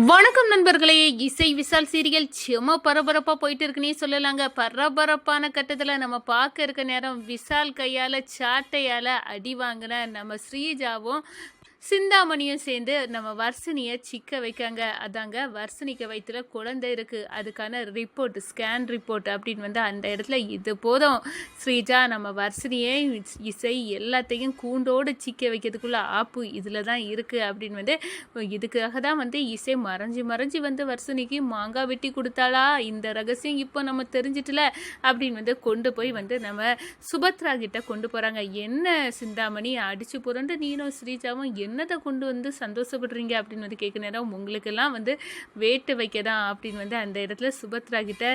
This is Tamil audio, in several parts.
வணக்கம் நண்பர்களே. இசை விசால் சீரியல் செம பரபரப்பா போயிட்டு இருக்குன்னே சொல்லலாங்க. பரபரப்பான கட்டத்தில் நம்ம பார்க்க இருக்க நேரம் விசால் கையால் சாட்டையால் அடி வாங்கின நம்ம ஸ்ரீஜாவும் சிந்தாமணியும் சேர்ந்து நம்ம வர்ஷினியை சிக்க வைக்காங்க. அதாங்க வர்ஷினிக்கு வயிற்றுல குழந்தை இருக்குது, அதுக்கான ரிப்போர்ட் ஸ்கேன் ரிப்போர்ட் அப்படின்னு அந்த இடத்துல இது போதும் ஸ்ரீஜா நம்ம வர்ஷினியை இசை எல்லாத்தையும் கூண்டோடு சிக்க வைக்கிறதுக்குள்ள ஆப்பு இதில் தான் இருக்குது அப்படின்னு இதுக்காக தான் இசை மறைஞ்சி வர்ஷினிக்கு மாங்காய் வெட்டி கொடுத்தாளா, இந்த ரகசியம் இப்போ நம்ம தெரிஞ்சிட்டல அப்படின்னு கொண்டு போய் நம்ம சுபத்ரா கிட்ட கொண்டு போகிறாங்க. என்ன சிந்தாமணி அடிச்சு புரண்டு நீனும் ஸ்ரீஜாவும் என்னத்தை கொண்டு சந்தோஷப்படுறீங்க அப்படின்னு கேட்க நேரம் உங்களுக்கெல்லாம் வேட்டு வைக்கதான் அப்படின்னு அந்த இடத்துல சுபத்ரா கிட்ட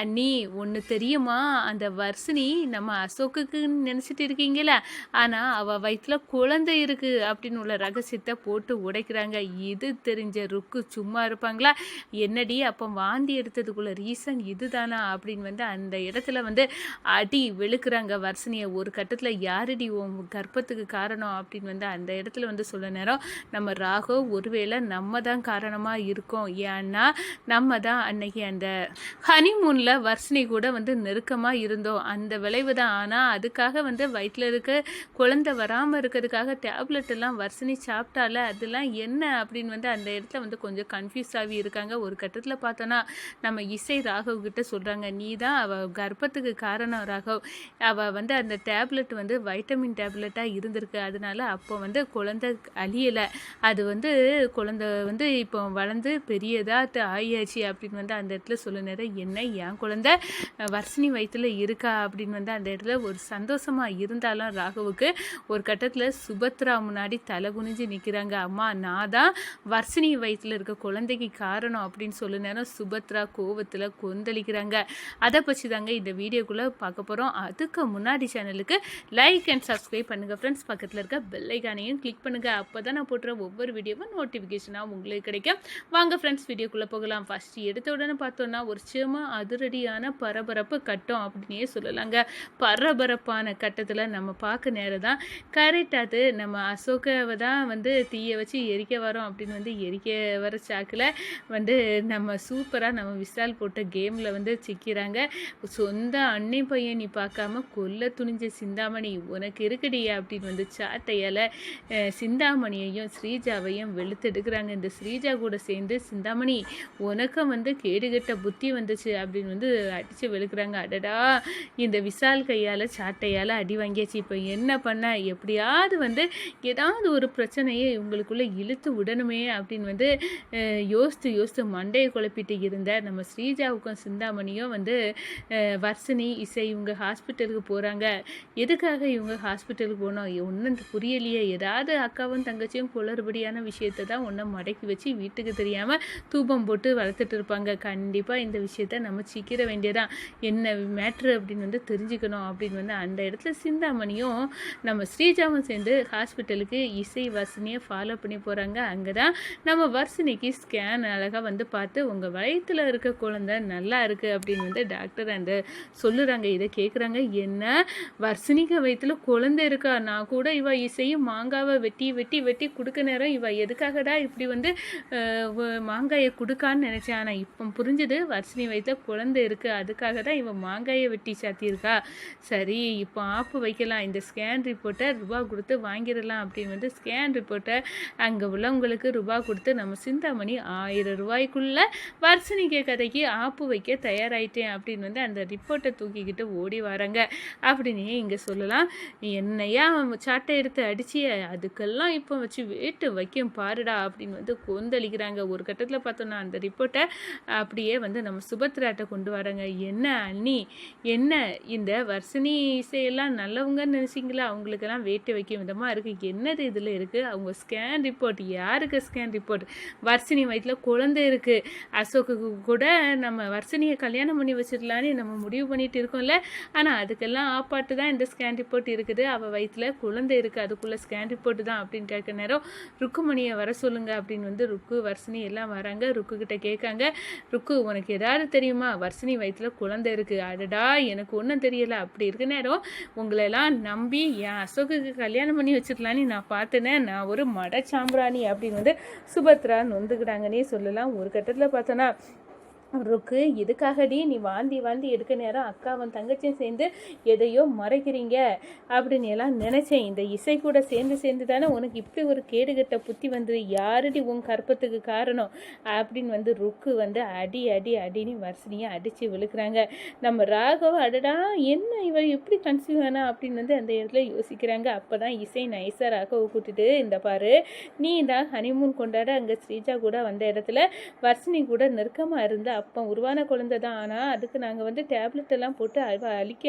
அண்ணி ஒன்று தெரியுமா, அந்த வர்ஷினி நம்ம அசோக்குன்னு நினச்சிட்டு இருக்கீங்களா, ஆனால் அவள் வயிற்றுல குழந்தை இருக்குது அப்படின்னு உள்ள ரகசியத்தை போட்டு உடைக்கிறாங்க. இது தெரிஞ்ச ருக்கு சும்மா இருப்பாங்களா, என்னடி அப்போ வாந்தி எடுத்ததுக்குள்ள ரீசன் இதுதானா அப்படின்னு அந்த இடத்துல அடி வெளுக்கிறாங்க வர்ஷினியை. ஒரு கட்டத்தில் யாரடி உன் கர்ப்பத்துக்கு காரணம் அப்படின்னு அந்த இடத்துல சொல்ல நேரம் நம்ம ராகவ் ஒருவேளை நம்ம தான் காரணமாக இருக்கோம், ஏன்னா நம்ம தான் அன்னைக்கு அந்த ஹனிமூனில் வர்ஷினி கூட நெருக்கமாக இருந்தோம், அந்த விளைவு தான். ஆனால் அதுக்காக வயிற்றில் இருக்க குழந்தை வராமல் இருக்கிறதுக்காக டேப்லெட் எல்லாம் வர்ஷினி சாப்பிட்டால அதெல்லாம் என்ன அப்படின்னு அந்த இடத்துல கொஞ்சம் கன்ஃபியூஸ் ஆகி இருக்காங்க. ஒரு கட்டத்தில் பார்த்தோன்னா நம்ம இசை ராகவ் கிட்ட சொல்கிறாங்க, நீ தான் அவள் கர்ப்பத்துக்கு காரணம் ராகவ், அவள் அந்த டேப்லெட் வைட்டமின் டேப்லெட்டாக இருந்திருக்கு, அதனால அப்போ குழந்தை அழியலை, அது குழந்தை இப்போ வளர்ந்து பெரியதாக ஆயாச்சு அப்படின்னு அந்த இடத்துல சொல்ல நேரம் என்ன என் குழந்தை வர்ஷினி வயிற்றுல இருக்கா அப்படின்னு அந்த இடத்துல ஒரு சந்தோஷமாக இருந்தாலும் ராகவுக்கு ஒரு கட்டத்தில் சுபத்ரா முன்னாடி தலை குனிஞ்சு நிற்கிறாங்க. அம்மா நான் தான் வர்ஷினி வயிற்றுல இருக்க குழந்தைக்கு காரணம் அப்படின்னு சொல்ல நேரம் சுபத்ரா கோவத்தில் கொந்தளிக்கிறாங்க. அதை பற்றி தாங்க இந்த வீடியோக்குள்ளே பார்க்க போகிறோம். அதுக்கு முன்னாடி சேனலுக்கு லைக் அண்ட் சப்ஸ்கிரைப் பண்ணுங்கள் ஃப்ரெண்ட்ஸ், பக்கத்தில் இருக்க பெல் ஐகானையும் கிளிக் பண்ணுங்கள், அப்போ தான் நான் போட்டுற ஒவ்வொரு வீடியோவும் நோட்டிஃபிகேஷனாக உங்களுக்கு கிடைக்கும். வாங்க ஃப்ரெண்ட்ஸ் வீடியோக்குள்ளே போகலாம். ஃபஸ்ட்டு எடுத்த உடனே பார்த்தோன்னா ஒரு சின்ன அதிரடியான பரபரப்பு கட்டம் அப்படின்னே சொல்லலாங்க. பரபரப்பான கட்டத்தில் நம்ம பார்க்க நேரம் தான் கரெக்டாக நம்ம அசோகாவை தான் தீயை வச்சு எரிக்க வரோம் அப்படின்னு எரிக்க வர சாக்கில் நம்ம சூப்பராக நம்ம விசால் போட்ட கேமில் சிக்கிறாங்க. சொந்த அன்னை பையன் நீ பார்க்காம கொல்ல துணிஞ்ச சிந்தாமணி உனக்கு இருக்குடியா அப்படின்னு சாட்டையால் சிந்தாமணியையும் ஸ்ரீஜாவையும் வெளுத்தெடுக்கிறாங்க. இந்த ஸ்ரீஜா கூட சேர்ந்து சிந்தாமணி உனக்கும் கேடுகட்ட புத்தி வந்துச்சு அப்படின்னு அடித்து வெளுக்கிறாங்க. அடடா இந்த விசால் கையால் சாட்டையால் அடி வாங்கியாச்சு, இப்போ என்ன பண்ண, எப்படியாவது ஏதாவது ஒரு பிரச்சனையை இவங்களுக்குள்ளே இழுத்து விடணுமே அப்படின்னு யோசித்து மண்டையை குழப்பிட்டு இருந்த நம்ம ஸ்ரீஜாவுக்கும் சிந்தாமணியும் வர்ஷினி இசை இவங்க ஹாஸ்பிட்டலுக்கு போகிறாங்க. எதுக்காக இவங்க ஹாஸ்பிட்டலுக்கு போனோம் ஒன்றும் புரியலையே, ஏதாவது அக்காவும் தங்கச்சியும் குளறுபடியான விஷயத்தை தான் ஒன்றை மடக்கி வச்சு வீட்டுக்கு தெரியாமல் தூபம் போட்டு வளர்த்துட்டு இருப்பாங்க. கண்டிப்பாக இந்த விஷயத்த நம்ம சிக்கிற வேண்டியதான், என்ன மேட்ரு அப்படின்னு தெரிஞ்சுக்கணும் அப்படின்னு அந்த இடத்துல சிந்தாமணியும் நம்ம ஸ்ரீஜாவும் சேர்ந்து ஹாஸ்பிட்டலுக்கு இசை வர்ஷினியை ஃபாலோ பண்ணி போகிறாங்க. அங்கே தான் நம்ம வர்ஷினிக்கு ஸ்கேன் அழகாக பார்த்து உங்கள் வயிற்றில் இருக்க குழந்தை நல்லா இருக்குது அப்படின்னு டாக்டர் சொல்லுறாங்க. இதை கேட்குறாங்க, என்ன வர்ஷினிக்கு வயிற்றில் குழந்தை இருக்கா, நான் கூட இவ இசையும் மாங்காவை வெட்டி வெட்டி வெட்டி கொடுக்க நேரம் இவ எதுக்காகடா இப்படி மாங்காயை கொடுக்கான்னு நினச்சேன், ஆனால் இப்போ புரிஞ்சுது வர்ஷினி வயிற்றில் குழந்தை இருக்குது, அதுக்காக தான் இவன் மாங்காயை வெட்டி சாத்தியிருக்கா. சரி இப்போ ஆப்பு வைக்கலாம், இந்த ஸ்கேன் ரிப்போர்ட்டை ரூபா கொடுத்து வாங்கிடலாம் அப்படின்னு ஸ்கேன் ரிப்போர்ட்டை அங்கே உள்ளவங்களுக்கு ரூபா கொடுத்து நம்ம சிந்தாமணி 1000 ரூபாய்க்குள்ளே வர்ஷினிக்கு கதைக்கு ஆப்பு வைக்க தயாராகிட்டேன் அப்படின்னு அந்த ரிப்போர்ட்டை தூக்கிக்கிட்டு ஓடி வராங்க அப்படின்னு இங்கே சொல்லலாம். என்னையா சாட்டை எடுத்து அடிச்சு அதுக்கெல்லாம் இப்போ வச்சு வேட்டு வைக்கும் பாருடா அப்படின்னு கொந்தளிக்கிறாங்க. ஒரு கட்டத்தில் பார்த்தோன்னா அந்த ரிப்போர்ட்டை அப்படியே நம்ம சுபத்ராட்ட கொண்டு வராங்க. என்ன அண்ணி, என்ன இந்த வர்ஷினி இசையெல்லாம் நல்லவங்கன்னு நினச்சிங்களா, அவங்களுக்கெல்லாம் வேட்டு வைக்கும் விதமாக இருக்குது, என்னது இதில் இருக்குது, அவங்க ஸ்கேன் ரிப்போர்ட், யாருக்கு ஸ்கேன் ரிப்போர்ட், வர்ஷினி வயிற்றில் குழந்தை இருக்குது, அசோக்குக்கு கூட நம்ம வர்ஷினியை கல்யாணம் பண்ணி வச்சிடலான்னு நம்ம முடிவு பண்ணிட்டு இருக்கோம்ல, ஆனால் அதுக்கெல்லாம் ஆப்பாட்டு தான் இந்த ஸ்கேன் ரிப்போர்ட் இருக்குது, அவள் வயிற்றில் குழந்தை இருக்குது, அதுக்குள்ளே ஸ்கேன் ரிப்போர்ட் தான் அப்படின்னு அப்படின்னு கேட்க நேரம் ருக்குமணியை வர சொல்லுங்க அப்படின்னு வந்து ருக்கு வர்ஷினி எல்லாம் வராங்க. ருக்கு கிட்ட கேட்காங்க, ருக்கு உனக்கு ஏதாவது தெரியுமா, வர்ஷினி வயிற்றுல குழந்தை இருக்குது. அடடா எனக்கு ஒன்றும் தெரியல. அப்படி இருக்க நேரம் உங்களெல்லாம் நம்பி என் அசோக்குக்கு கல்யாணம் பண்ணி வச்சுக்கலான்னு நான் பார்த்தேனே, நான் ஒரு மட சாம்பிராணி அப்படின்னு வந்து சுபத்ரா நொந்துக்கிட்டாங்கன்னே சொல்லலாம். ஒரு கட்டத்தில் பார்த்தோன்னா ருக்கு எதுக்காகடி நீ வாந்தி எடுக்க நேரம் அக்காவும் தங்கச்சியும் சேர்ந்து எதையோ மறைக்கிறீங்க அப்படின்னு எல்லாம் நினச்சேன். இந்த இசை கூட சேர்ந்து தானே உனக்கு இப்படி ஒரு கேடுகட்ட புத்தி வந்தது. யாருடி உன் கற்பத்துக்கு காரணம் அப்படின்னு வந்து ருக்கு வந்து அடின்னு வர்ஷினியை அடித்து விழுக்கிறாங்க. நம்ம ராகவ அடடா என்ன இவ எப்படி கன்சீவ் ஆனா அப்படின்னு வந்து அந்த இடத்துல யோசிக்கிறாங்க. அப்போ தான் இசை நைஸாக ராகவை கூட்டிட்டு இந்த பாரு நீ தான் ஹனிமூன் கொண்டாட அங்கே ஸ்ரீஜா கூட வந்த இடத்துல வர்ஷினி கூட நெருக்கமாக இருந்தா அப்போ உருவான குழந்தை தான். ஆனால் அதுக்கு நாங்கள் வந்து டேப்லெட் எல்லாம் போட்டு அழிக்க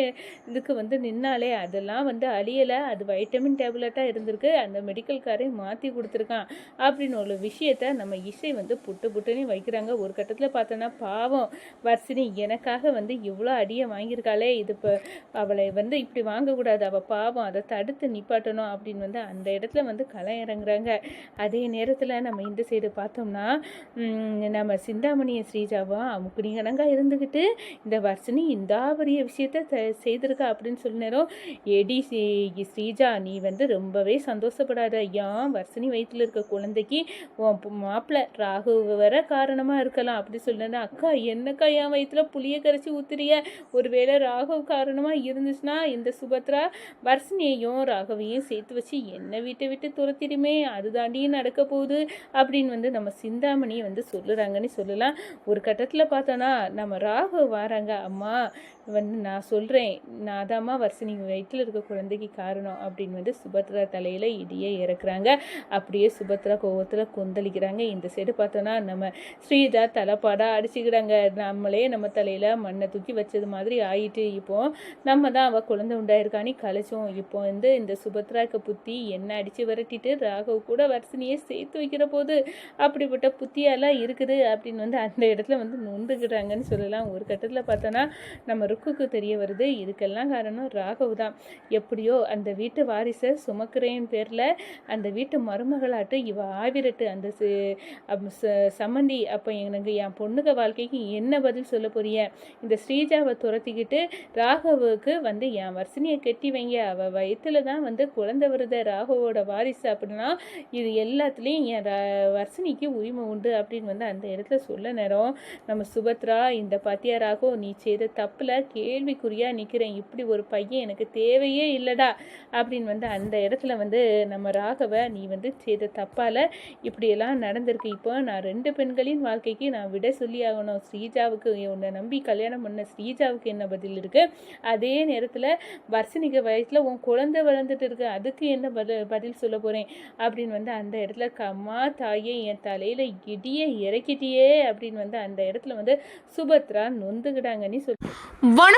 இதுக்கு வந்து நின்னாலே அதெல்லாம் வந்து அழியலை. அது வைட்டமின் டேப்லெட்டாக இருந்திருக்கு. அந்த மெடிக்கல்காரே மாற்றி கொடுத்துருக்கான் அப்படின்னு ஒரு விஷயத்த நம்ம இசை வந்து புட்டுன்னு வைக்கிறாங்க. ஒரு கட்டத்தில் பார்த்தோன்னா பாவம் வர்ஷினி எனக்காக வந்து இவ்வளோ அடியை வாங்கியிருக்காளே, இது இப்போ அவளை வந்து இப்படி வாங்கக்கூடாது, அவள் பாவம், அதை தடுத்து நிப்பாட்டணும் அப்படின்னு வந்து அந்த இடத்துல வந்து களை இறங்குறாங்க. அதே நேரத்தில் நம்ம இந்த சைடு பார்த்தோம்னா நம்ம சிந்தாமணியை ஸ்ரீஜாவும் அமுக்குனிகனங்க இருந்துக்கிட்டு இந்த வர்ஷினி இந்த பெரிய விஷயத்த செய்திருக்கா அப்படின்னு சொல்ல நேரம் எடி ஸ்ரீஜா நீ வந்து ரொம்பவே சந்தோஷப்படாத. ஏன் வர்ஷினி வயிற்றுல இருக்க குழந்தைக்கு மாப்பிள்ளை ராகு வர காரணமாக இருக்கலாம் அப்படி சொல்லினா, அக்கா என்னக்கா என் வயிற்றுல புளியை கரைச்சி ஊத்துறிய, ஒருவேளை ராகவ் காரணமாக இருந்துச்சுன்னா இந்த சுபத்ரா வர்ஷினியையும் ராகவையும் சேர்த்து வச்சு என்னை விட்டு துரத்திடுமே, அதுதாண்டியும் நடக்க போகுது அப்படின்னு வந்து நம்ம சிந்தாமணி வந்து சொல்லுறாங்கன்னு சொல்லலாம். ஒரு கட்டத்தில் பார்த்தோன்னா நம்ம ராகவ் வராங்க. அம்மா வந்து நான் சொல்கிறேன், நான் தாம்மா வர்ஷினி வயிற்றில் இருக்க குழந்தைக்கு காரணம் அப்படின்னு வந்து சுபத்ரா தலையில் இடியே இறக்குறாங்க. அப்படியே சுபத்ரா கோவத்தில் கொந்தளிக்கிறாங்க. இந்த சைடு பார்த்தோன்னா நம்ம ஸ்ரீஜா தலைப்பாடாக அடிச்சுக்கிறாங்க. நம்மளே நம்ம தலையில் மண்ணை தூக்கி வச்சது மாதிரி ஆயிட்டு. இப்போ நம்ம தான் அவள் குழந்தை உண்டாயிருக்கானி கழிச்சோம். இப்போ வந்து இந்த சுபத்ராக்கு புத்தி என்ன அடித்து விரட்டிட்டு ராகவ் கூட வர்ஷினியை சேர்த்து வைக்கிற போது அப்படிப்பட்ட புத்தியெல்லாம் இருக்குது அப்படின்னு வந்து அந்த இடத்துல வந்து நொந்துக்கிறாங்கன்னு சொல்லலாம். ஒரு கட்டத்தில் பார்த்தோன்னா நம்ம ருக்குக்கு தெரிய வருது இதுக்கெல்லாம் காரணம் ராகவ் தான். எப்படியோ அந்த வீட்டு வாரிசை சுமக்கிறேன் பேரில் அந்த வீட்டு மருமகளாட்டு இவ ஆவிரட்டு அந்த சம்மந்தி. அப்போ எனக்கு என் பொண்ணுக வாழ்க்கைக்கு என்ன பதில் சொல்ல போறிய, இந்த ஸ்ரீஜாவை துரத்திக்கிட்டு ராகவுக்கு வந்து என் வர்ஷினியை கெட்டி வைங்க, அவள் வயிற்றுல தான் வந்து குழந்தை வருத ராகவோட வாரிசு அப்படின்னா இது எல்லாத்துலேயும் என் வர்ஷினிக்கு உரிமை உண்டு அப்படின்னு வந்து அந்த இடத்துல சொல்ல நேரம் நம்ம சுபத்ரா இந்த பாத்தியா ராகவ் நீ செய்த தப்பில் கேள்விக்குறியாக நிற்கிறேன், இப்படி ஒரு பையன் எனக்கு தேவையே இல்லைடா அப்படின்னு வந்து அந்த இடத்துல வந்து நம்ம ராகவை நீ வந்து செய்த தப்பால் இப்படியெல்லாம் நடந்திருக்கு. இப்போ நான் 2 பெண்களின் வாழ்க்கைக்கு நான் விட சொல்லி ஆகணும். ஸ்ரீஜாவுக்கு உன்னை நம்பி கல்யாணம் பண்ண ஸ்ரீஜாவுக்கு என்ன பதில் இருக்குது, அதே நேரத்தில் வர்ஷினிக்கு வயசில் உன் குழந்தை வளர்ந்துட்டு இருக்கு அதுக்கு என்ன பதில் சொல்ல போகிறேன் அப்படின்னு வந்து அந்த இடத்துல கம்மா தாயே என் தலையில் இடியே இறக்கிட்டியே அப்படின்னு வந்து அந்த இடத்துல வந்து சுபத்ரா நொந்துக்கிட்டாங்கன்னு சொல்லி